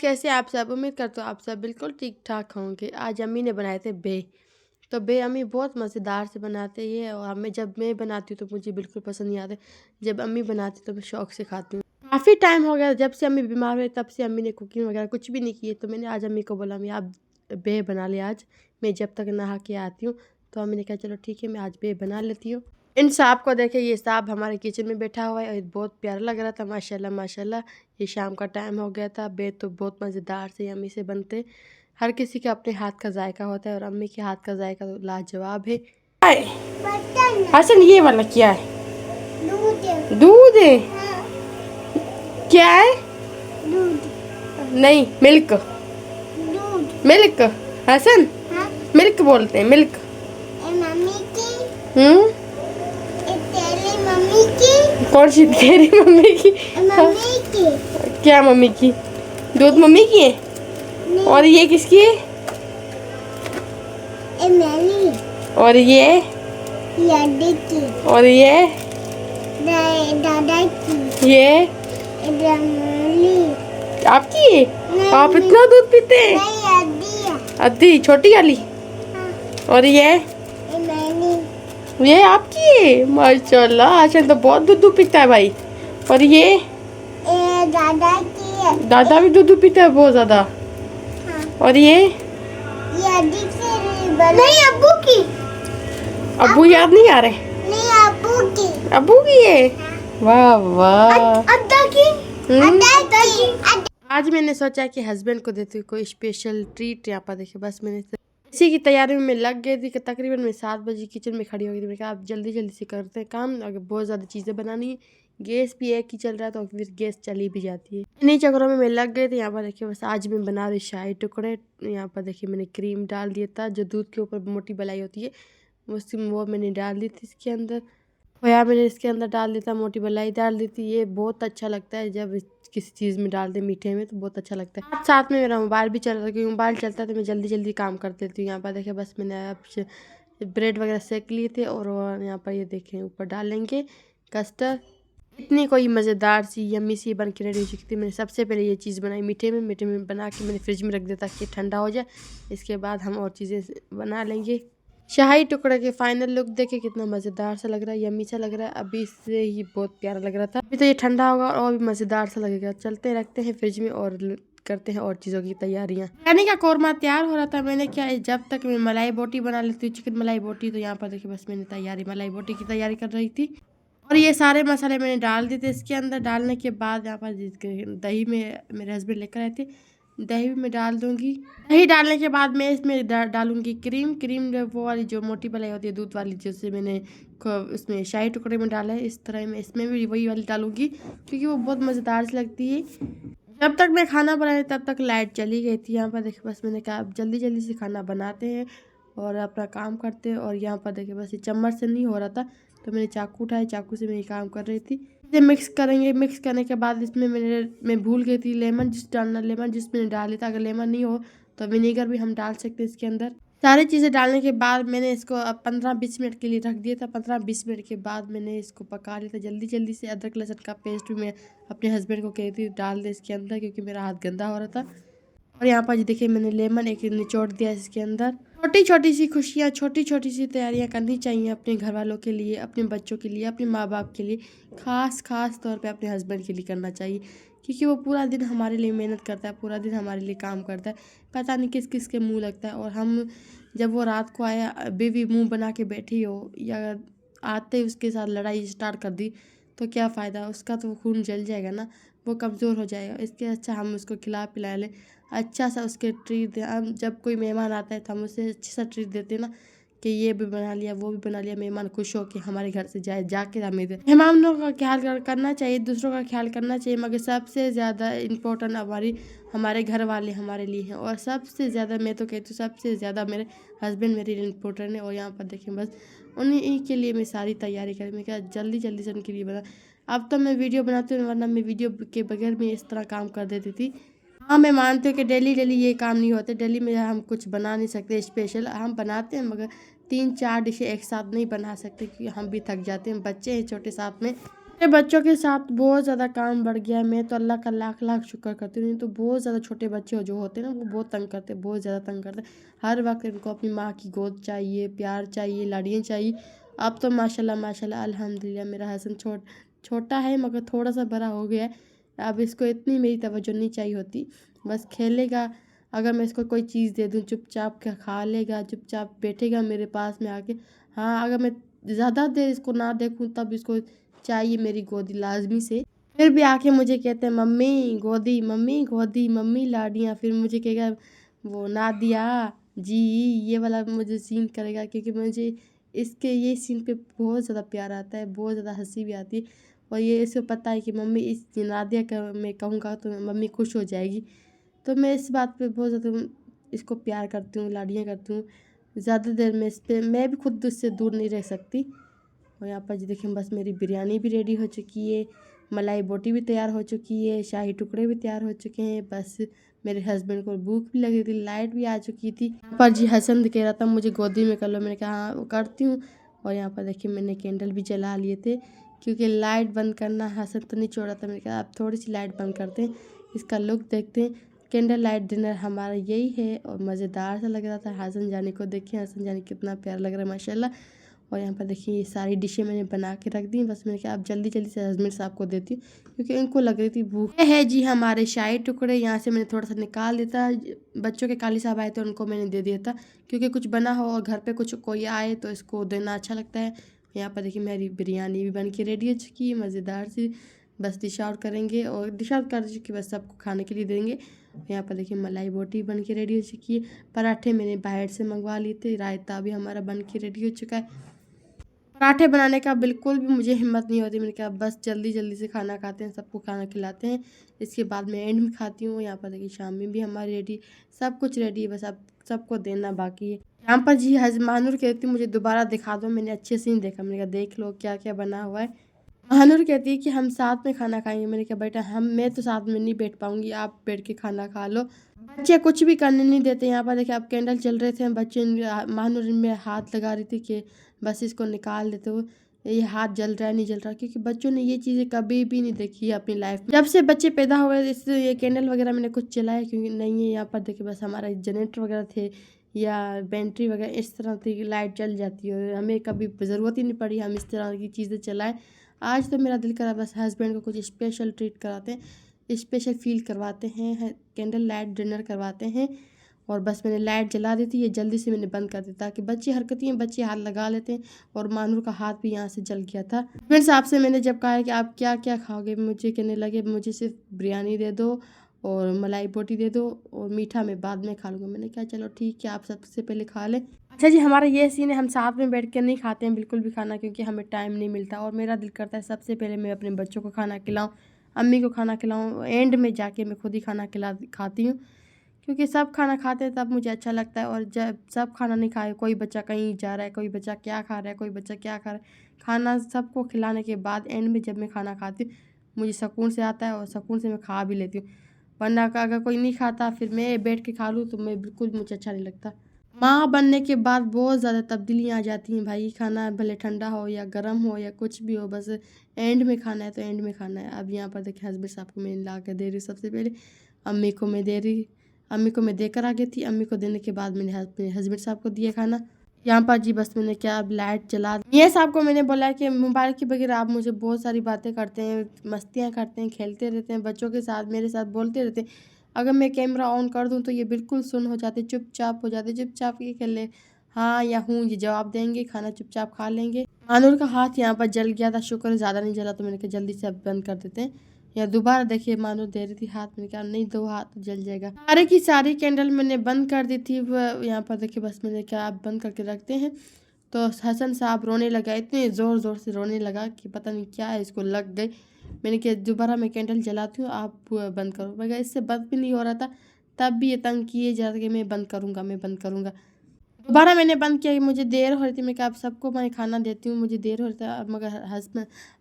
Viewers, कैसे आप सब? उम्मीद करते हो आप सब बिल्कुल ठीक ठाक होंगे। आज अम्मी ने बनाए थे बे। तो बे अम्मी बहुत मज़ेदार से बनाते हैं और हमें जब मैं बनाती हूँ तो मुझे बिल्कुल पसंद नहीं आते। जब अम्मी बनाती तो मैं शौक से खाती हूँ। काफ़ी टाइम हो गया जब से अम्मी बीमार हुए, तब से अम्मी ने कुकिंग वगैरह कुछ भी नहीं की है। तो मैंने आज अम्मी को बोला, अम्मी आप बे बना ले आज, मैं जब तक नहा के आती हूँ। तो अम्मी ने कहा चलो ठीक है, मैं आज बे बना लेती हूँ। इन सांप को देखे, ये सांप हमारे किचन में बैठा हुआ है और बहुत प्यारा लग रहा था। माशाल्लाह माशाल्लाह। ये शाम का टाइम हो गया था। बे तो बहुत मज़ेदार से यम्मी से बनते। हर किसी का अपने हाथ का जायका होता है और अम्मी के हाथ का जायका तो लाजवाब है। हसन, ये वाला क्या है? दूध है? क्या है? नहीं, मिल्क। मिल्क हसन, मिल्क बोलते हैं, मिल्क। मम्मी की कौन सी तेरी मम्मी की? मम्मी की क्या मम्मी की? दूध मम्मी की है। और ये किसकी है? मेरी और ये दादी की। और ये दादा की। ये आपकी है? आप इतना दूध पीते हैं? नहीं, अद्दी छोटी वाली। और ये आपकी है? माशाल्लाह, आशा तो बहुत दूध पीता है भाई। और ये दादा की है। दादा भी दूध पीता है बहुत ज्यादा। हाँ। और ये दादी की नहीं, अब्बू की। अब्बू याद नहीं आ रहे? नहीं, अब्बू की। अब्बू की है? वाह वाह। अद्दा की। अद्दा की। आज मैंने सोचा कि हस्बैंड को देती हूँ कोई स्पेशल ट्रीट। यहाँ पर देखिए, बस मैंने इसी की तैयारी में लग गई थी कि तकरीबन मैं 7 बजे किचन में खड़ी हो गई थी। मैंने कहा आप जल्दी जल्दी से करते हैं काम, अगर बहुत ज़्यादा चीज़ें बनानी है। गैस भी एक ही चल रहा है तो फिर गैस चली भी जाती है। इन्हीं चक्करों में मैं लग गई थी। यहाँ पर देखिए, बस आज मैं बना रही शाही टुकड़े। यहाँ पर देखिए, मैंने क्रीम डाल दिया था, जो दूध के ऊपर मोटी मलाई होती है वो मैंने डाल दी थी इसके अंदर। खोया मैंने इसके अंदर डाल दिया था, मोटी मलाई डाल दी थी। ये बहुत अच्छा लगता है जब किसी चीज़ में डाल दे मीठे में, तो बहुत अच्छा लगता है। साथ में मेरा मोबाइल भी चल रहा था, क्योंकि मोबाइल चलता है तो मैं जल्दी जल्दी काम कर लेती हूँ। यहाँ पर देखिए, बस मैंने अब ब्रेड वगैरह सेक लिए थे और यहाँ पर ये देखें ऊपर डालेंगे कस्टर्ड। इतनी कोई मज़ेदार सी यम्मी सी बन के रेडी हो चुकी थी। मैंने सबसे पहले ये चीज़ बनाई मीठे में बना के मैंने फ्रिज में रख दिया ताकि ठंडा हो जाए। इसके बाद हम और चीज़ें बना लेंगे। शाही टुकड़े के फाइनल लुक देखे, कितना मज़ेदार सा लग रहा है, यम्मी सा लग रहा है। अभी से ही बहुत प्यारा लग रहा था, अभी तो ये ठंडा होगा और भी मज़ेदार सा लगेगा। चलते रखते हैं फ्रिज में और करते हैं और चीज़ों की तैयारियाँ। बिरयानी का कोरमा तैयार हो रहा था। मैंने क्या, जब तक मैं मलाई बोटी बना लेती हूँ, चिकन मलाई बोटी, तो यहाँ पर देखिए बस मैंने मलाई बोटी की तैयारी कर रही थी। और ये सारे मसाले मैंने डाल दिए थे इसके अंदर। डालने के बाद यहाँ पर दही में मेरे हस्बैंड लेकर आए थे, दही भी मैं डाल दूँगी। दही डालने के बाद मैं इसमें डालूँगी क्रीम वो वाली जो मोटी मलाई होती है दूध वाली, जिससे मैंने उसमें शाही टुकड़े में डाला है। इस तरह मैं इसमें भी वही वाली डालूँगी, क्योंकि वो बहुत मज़ेदार से लगती है। जब तक मैं खाना बनाई तब तक लाइट चली गई थी। यहाँ पर देखिए, बस मैंने कहा अब जल्दी जल्दी से खाना बनाते हैं और अपना काम करते हैं। और यहाँ पर देखिए, बस ये चम्मच से नहीं हो रहा था तो मैंने चाकू उठाया, चाकू से मैं ये काम कर रही थी। इसे मिक्स करेंगे। मिक्स करने के बाद इसमें मैं भूल गई थी लेमन जूस डालना। लेमन जूस मैंने डाल दिया था। अगर लेमन नहीं हो तो विनेगर भी हम डाल सकते हैं इसके अंदर। सारी चीज़ें डालने के बाद मैंने इसको अब 15-20 मिनट के लिए रख दिया था। 15-20 मिनट के बाद मैंने इसको पका लिया था जल्दी जल्दी से। अदरक लहसुन का पेस्ट भी मैं अपने हस्बैंड को कही थी डाल दे इसके अंदर, क्योंकि मेरा हाथ गंदा हो रहा था। और यहाँ पर देखिए, मैंने लेमन एक निचोड़ दिया इसके अंदर। छोटी छोटी सी खुशियाँ, छोटी छोटी सी तैयारियाँ करनी चाहिए अपने घर वालों के लिए, अपने बच्चों के लिए, अपने माँ बाप के लिए, खास तौर पे अपने हस्बैंड के लिए करना चाहिए, क्योंकि वो पूरा दिन हमारे लिए मेहनत करता है, पूरा दिन हमारे लिए काम करता है। पता नहीं किस किस के मुँह लगता है। और हम जब वो रात को आया, बेबी मुँह बना के बैठी हो या आते ही उसके साथ लड़ाई स्टार्ट कर दी, तो क्या फ़ायदा, उसका तो खून जल जाएगा ना, वो कमज़ोर हो जाएगा। इसके अच्छा हम उसको खिला पिला लें, अच्छा सा उसके ट्रीट दें। हम जब कोई मेहमान आता है तो हम उसे अच्छे सा ट्रीट देते हैं ना, कि ये भी बना लिया वो भी बना लिया, मेहमान खुश हो कि हमारे घर से जाके हमें दे। मेहमानों का ख्याल करना चाहिए, दूसरों का ख्याल करना चाहिए, मगर सबसे ज़्यादा इम्पोर्टेंट हमारे घर वाले हमारे लिए हैं। और सबसे ज़्यादा मैं तो कहती हूँ, सबसे ज़्यादा मेरे हस्बैंड मेरे लिए इम्पोर्टेंट है। और यहाँ पर देखें, बस उन्हीं के लिए मैं सारी तैयारी करी। मैं क्या जल्दी जल्दी से उनके लिए बना। अब तो मैं वीडियो बनाती हूँ, वरना मैं वीडियो के बगैर मैं इस तरह काम कर देती थी। हाँ, मैं मानती हूँ कि डेली डेली ये काम नहीं होते। डेली में हम कुछ बना नहीं सकते स्पेशल, हम बनाते हैं मगर 3-4 डिशें एक साथ नहीं बना सकते, क्योंकि हम भी थक जाते हैं, बच्चे हैं छोटे साथ में। ये बच्चों के साथ बहुत ज़्यादा काम बढ़ गया है। मैं तो अल्लाह का लाख लाख शुक्र करती हूँ। नहीं तो बहुत ज़्यादा छोटे बच्चे जो होते हैं ना वो बहुत तंग करते हैं, बहुत ज़्यादा तंग करते हैं। हर वक्त इनको अपनी माँ की गोद चाहिए, प्यार चाहिए, लाड़ियाँ चाहिए। अब तो माशाल्लाह माशाल्लाह अल्हम्दुलिल्लाह मेरा हसन छोटा है मगर थोड़ा सा बड़ा हो गया है। अब इसको इतनी मेरी तवज्जो नहीं चाहिए होती, बस खेलेगा। अगर मैं इसको कोई चीज़ दे दूँ चुपचाप खा लेगा, चुपचाप बैठेगा मेरे पास में आके। हाँ, अगर मैं ज़्यादा देर इसको ना देखूँ तब इसको चाहिए मेरी गोदी लाजमी से। फिर भी आके मुझे कहते हैं मम्मी गोदी, मम्मी गोदी, मम्मी लाडियाँ। फिर मुझे कहेगा वो नादिया जी, ये वाला मुझे सीन करेगा क्योंकि मुझे इसके ये सीन पे बहुत ज़्यादा प्यार आता है, बहुत ज़्यादा हंसी भी आती है। और ये इसे पता है कि मम्मी इस नादिया का मैं कहूँगा तो मम्मी खुश हो जाएगी। तो मैं इस बात पे बहुत ज़्यादा इसको प्यार करती हूँ, लाड़ियाँ करती हूँ। ज़्यादा देर में इस पे मैं भी खुद इससे दूर नहीं रह सकती। और यहाँ पर जी देखिए बस मेरी बिरयानी भी रेडी हो चुकी है, मलाई बोटी भी तैयार हो चुकी है, शाही टुकड़े भी तैयार हो चुके हैं। बस मेरे हस्बैंड को भूख भी लगी थी, लाइट भी आ चुकी थी। यहाँ पर जी हसन कह रहा था मुझे गोदी में कर लो, मैंने कहा हाँ करती हूँ। और यहाँ पर देखिए मैंने कैंडल भी जला लिए थे क्योंकि लाइट बंद करना हसन तो नहीं छोड़ा था। मैंने कहा आप थोड़ी सी लाइट बंद करते हैं, इसका लुक देखते हैं। कैंडल लाइट डिनर हमारा यही है और मज़ेदार सा लग रहा था। हसन जानी को देखिए, हसन जानी कितना प्यारा लग रहा है माशाल्लाह। और यहाँ पर देखिए ये सारी डिशें मैंने बना के रख दी। बस मैंने कहा आप जल्दी जल्दी से हस्बैंड साहब को देती हूँ क्योंकि इनको लग रही थी भूख। ये है जी हमारे शाही टुकड़े, यहाँ से मैंने थोड़ा सा निकाल देता। बच्चों के काली साहब आए थे उनको मैंने दे दिया था क्योंकि कुछ बना हो और घर पे कुछ कोई आए तो इसको देना अच्छा लगता है। यहाँ पर देखिए मेरी बिरयानी भी बन के रेडी हो चुकी है, मज़ेदार सी। बस डिश आउट करेंगे और डिश आउट कर चुकी बस सबको खाने के लिए देंगे। यहाँ पर देखिए मलाई बोटी बन के रेडी हो चुकी है, पराठे मैंने बाहर से मंगवा लिए थे, रायता भी हमारा बन के रेडी हो चुका है। पराठे बनाने का बिल्कुल भी मुझे हिम्मत नहीं होती। मैंने कहा बस जल्दी जल्दी से खाना खाते हैं, सबको खाना खिलाते हैं, इसके बाद मैं एंड में खाती हूँ। यहाँ पर देखिए शाम में भी हमारी रेडी, सब कुछ रेडी है, बस अब सबको देना बाकी है। यहाँ पर जी महानूर कहती मुझे दोबारा दिखा दो, मैंने अच्छे से नहीं देखा। मैंने कहा देख लो क्या क्या बना हुआ है। महानूर कहती है कि हम साथ में खाना खाएंगे। मैंने कहा बेटा मैं तो साथ में नहीं बैठ पाऊंगी, आप बैठ के खाना खा लो। बच्चे कुछ भी करने नहीं देते। यहाँ पर देखिए अब कैंडल चल रहे थे, बच्चे महानूर में हाथ लगा रही थी कि बस इसको निकाल देते हो, ये हाथ जल रहा है नहीं जल रहा, क्योंकि बच्चों ने ये चीज़ें कभी भी नहीं देखी है अपनी लाइफ में। जब से बच्चे पैदा हुए इसलिए ये कैंडल वगैरह मैंने कुछ चलाया क्योंकि नहीं है। यहाँ पर देखिए बस हमारा जनरेटर वगैरह थे या बैटरी वगैरह इस तरह की लाइट जल जाती है, हमें कभी ज़रूरत ही नहीं पड़ी हम इस तरह की चीज़ें चलाएं। आज तो मेरा दिल करा बस हस्बैंड को कुछ स्पेशल ट्रीट कराते हैं, स्पेशल फील करवाते हैं, कैंडल लाइट डिनर करवाते हैं। और बस मैंने लाइट जला दी थी, ये जल्दी से मैंने बंद कर दी ताकि बच्चे हरकती हैं, बच्चे हाथ लगा लेते हैं। और मानूर का हाथ भी यहाँ से जल गया था। हस्बैंड साहब से मैंने जब कहा है कि आप क्या क्या खाओगे, मुझे कहने लगे मुझे सिर्फ बिरयानी दे दो और मलाई बोटी दे दो और मीठा मैं बाद में खा लूँगा। मैंने कहा चलो ठीक है आप सबसे पहले खा लें। अच्छा जी हमारा ये सीन है, हम साथ में बैठ कर नहीं खाते हैं बिल्कुल भी खाना क्योंकि हमें टाइम नहीं मिलता और मेरा दिल करता है सबसे पहले मैं अपने बच्चों को खाना खिलाऊँ, अम्मी को खाना खिलाऊँ, एंड में जाके मैं खुद ही खाना खाती हूँ क्योंकि सब खाना खाते हैं तब मुझे अच्छा लगता है। और जब सब खाना नहीं खाए, कोई बच्चा कहीं जा रहा है, कोई बच्चा क्या खा रहा है, कोई बच्चा क्या खा रहा है, खाना सबको खिलाने के बाद एंड में जब मैं खाना खाती हूँ मुझे सुकून से आता है और सुकून से मैं खा भी लेती हूँ। वरना अगर कोई नहीं खाता फिर मैं बैठ के खा लूँ तो मैं बिल्कुल मुझे अच्छा नहीं लगता। माँ बनने के बाद बहुत ज़्यादा तब्दीलियाँ आ जाती हैं भाई, खाना भले ठंडा हो या गर्म हो या कुछ भी हो, बस एंड में खाना है तो एंड में खाना है। अब यहाँ पर देखिए हस्बैंड साहब को मैं ला कर दे रही हूँ सबसे पहले, अम्मी को मैं दे रही, अम्मी को मैं देकर आ गई थी, अम्मी को देने के बाद मैंने हस्बैंड साहब को दिया खाना। यहाँ पर जी बस मैंने क्या अब लाइट जला मियाँ साहब को मैंने बोला कि मोबाइल के बगैर आप मुझे बहुत सारी बातें करते हैं, मस्तियाँ करते हैं, खेलते रहते हैं बच्चों के साथ, मेरे साथ बोलते रहते हैं। अगर मैं कैमरा ऑन कर दूं तो ये बिल्कुल सुन हो जाते, चुपचाप हो जाते, चुपचाप ये खेल ले हाँ या हूँ ये जवाब देंगे, खाना चुपचाप खा लेंगे। मानूर का हाथ यहाँ पर जल गया था, शुक्र ज़्यादा नहीं जला तो मैंने कहा जल्दी से अब बंद कर देते हैं। या दोबारा देखिए मानूर दे रही थी हाथ, मैंने कहा नहीं दो हाथ जल जाएगा। सारे की सारी कैंडल मैंने बंद कर दी थी। यहाँ पर देखिए बस मैंने क्या आप बंद करके रखते हैं। तो हसन साहब रोने लगा, इतने ज़ोर ज़ोर से रोने लगा कि पता नहीं क्या है इसको लग गई। मैंने कहा दोबारा मैं कैंडल जलाती हूँ आप बंद करो। मैं कहा इससे बंद भी नहीं हो रहा था, तब भी ये तंग किए जा रहे कि मैं बंद करूँगा मैं बंद करूँगा। दोबारा मैंने बंद किया कि मुझे देर हो रही थी। मैं कहा आप सबको मैं खाना देती हूँ, मुझे देर हो रही था। मगर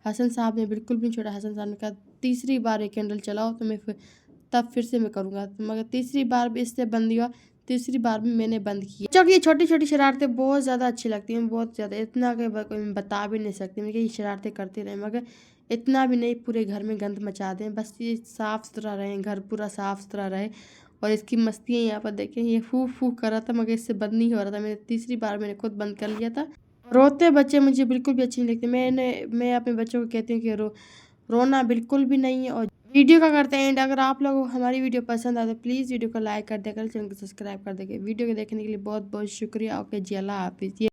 हसन साहब ने बिल्कुल भी नहीं छोड़ा। हसन साहब ने कहा तीसरी बार ये कैंडल चलाओ तो मैं फिर से मैं करूँगा। मगर तीसरी बार भी इससे बंद हुआ, तीसरी बार भी मैंने बंद किया। बच्चों की ये छोटी छोटी शरारतें बहुत ज़्यादा अच्छी लगती हैं, बहुत ज़्यादा, इतना कि कोई बता भी नहीं सकती। मैं ये शरारतें करती रहे मगर इतना भी नहीं पूरे घर में गंद मचा दें, बस ये साफ़ सुथरा रहे, घर पूरा साफ़ सुथरा रहे। और इसकी मस्तियाँ यहाँ पर देखें, ये फू फू कर रहा था मगर इससे बंद नहीं हो रहा था। मैंने तीसरी बार मैंने खुद बंद कर लिया था। रोते बच्चे मुझे बिल्कुल भी अच्छे नहीं लगते। मैं अपने बच्चों को कहती हूँ कि रोना बिल्कुल भी नहीं है। और वीडियो का करते हैं एंड। अगर आप लोगों को हमारी वीडियो पसंद आए तो प्लीज़ वीडियो को लाइक कर देकर चैनल को सब्सक्राइब कर देंगे। वीडियो को देखने के लिए बहुत बहुत शुक्रिया। ओके जी, अल्लाह हाफिज़।